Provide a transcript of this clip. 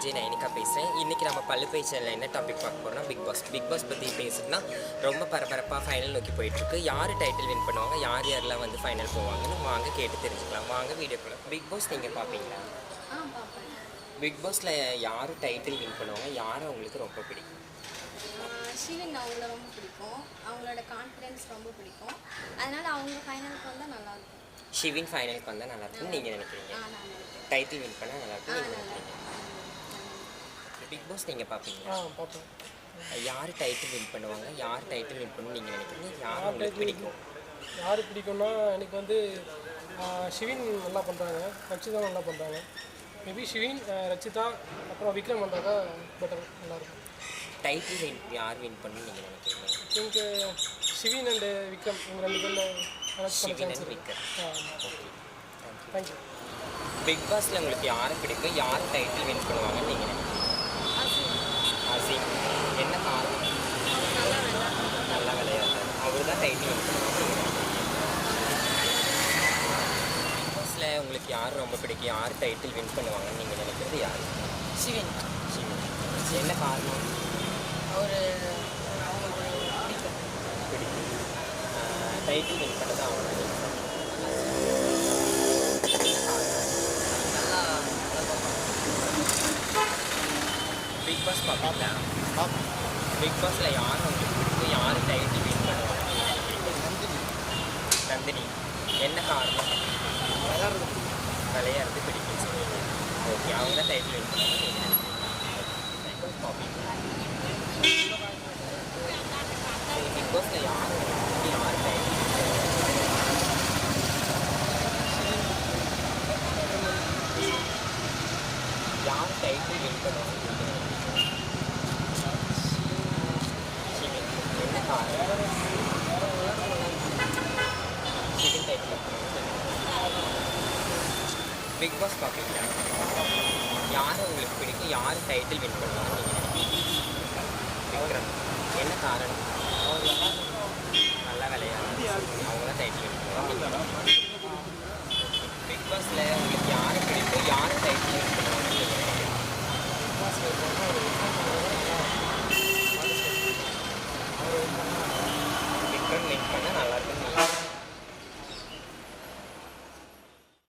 விஜய் நயனிகா பேசுகிறேன். இன்றைக்கி நம்ம பல்லுப்பை சேனலில் என்ன டாபிக் பார்க்க போகிறோம்னா பிக் பாஸ் பற்றி பேசுகிறதுனா ரொம்ப பரபரப்பாக ஃபைனல் நோக்கி போயிட்டுருக்கு. யார் டைட்டில் வின் பண்ணுவாங்க, யார் யாரெல்லாம் வந்து ஃபைனல் போவாங்கன்னு வாங்க கேட்டு தெரிஞ்சுக்கலாம். வாங்க வீடியோ போகலாம். பிக் பாஸ் நீங்கள் பார்ப்பீங்களா? பிக் பாஸில் யார் டைட்டில் வின் பண்ணுவாங்க, யாரை உங்களுக்கு ரொம்ப பிடிக்கும்? ஷிவின் அவங்கள ரொம்ப பிடிக்கும். அவங்களோட கான்ஃபிடென்ஸ் ரொம்ப பிடிக்கும். அதனால் அவங்க ஃபைனலுக்கு வந்தால் நல்லாயிருக்கும். ஷிவின் ஃபைனலுக்கு வந்தால் நல்லாயிருக்கும்னு நீங்கள் நினைக்கிறீங்க? டைட்டில் வின் பண்ணால் நல்லாயிருக்கும் நீங்கள் நினைக்கிறீங்க? பிக் பாஸ் நீங்கள் பார்ப்பீங்களா? பார்ப்பேன். யார் டைட்டில் வின் பண்ணுவாங்க, யார் டைட்டில் வின் பண்ணணும்னு நீங்கள் நினைக்கிறீங்க? யார் உங்களுக்கு பிடிக்கும்? யார் பிடிக்கும்னா எனக்கு வந்து ஷிவின் நல்லா பண்ணுறாங்க, ரச்சிதா நல்லா பண்ணுறாங்க. மேபி ஷிவின், ரச்சிதா, அப்புறம் விக்ரம் பண்ணுறதா பெட்டர், நல்லாயிருக்கும். டைட்டில் வின் யார் வின் பண்ணணும்னு நீங்கள் நினைக்கிறீங்க? எனக்கு ஷிவின் அண்டு விக்ரம் இவங்க 2 பேரில் Shivin and Vikram. Okay, thank you. Big பாஸில் உங்களுக்கு யாரை பிடிக்கும், யார் டைட்டில் வின் பண்ணுவாங்கன்னு நீங்கள் நினைக்கிறீங்க? அசீம். என்ன காரணம்? நல்லா விளையாடுறாரு, அவர் தான் டைட்டில் வின் பண்ணுவாங்க. பிக் பாஸில் உங்களுக்கு யார் ரொம்ப பிடிக்கும், யார் டைட்டில் வின் பண்ணுவாங்கன்னு நீங்கள் நினைக்கிறது? யார்? ஷிவின். ஷிவின். என்ன காரணம்? அவர் அவங்களுக்கு பிடிக்கும். டைட்டில் வின் பண்ணது அவங்க நல்லா பிக் பாஸ் பார்ப்பீங்களா? பிக் பாஸில் யார் உங்களுக்கு பிடிக்கும், யார் டைட்டில் வின் பண்ணுவாங்க? நந்தினி. என்ன காரணம்? விளையாடுறது பிடிக்கும். ஓகே, அவங்க தான் டைட்டில் வின் பண்ணுவாங்க. பிக் பாஸ் பார்ப்பீங்களா? பிக் பாஸில் யார் யார் டைட்டில் யார் டைட்டில் வின் பண்ணுவாங்க? ஷிவின். என்ன காரணம்? ஷிவின் டைட்டில். பிக் பாஸ் பார்ப்பீங்களா? யார் உங்களுக்கு பிடிக்கும், யார் டைட்டில் வின் பண்ணுவாங்க? விக்ரம். என்ன காரணம்?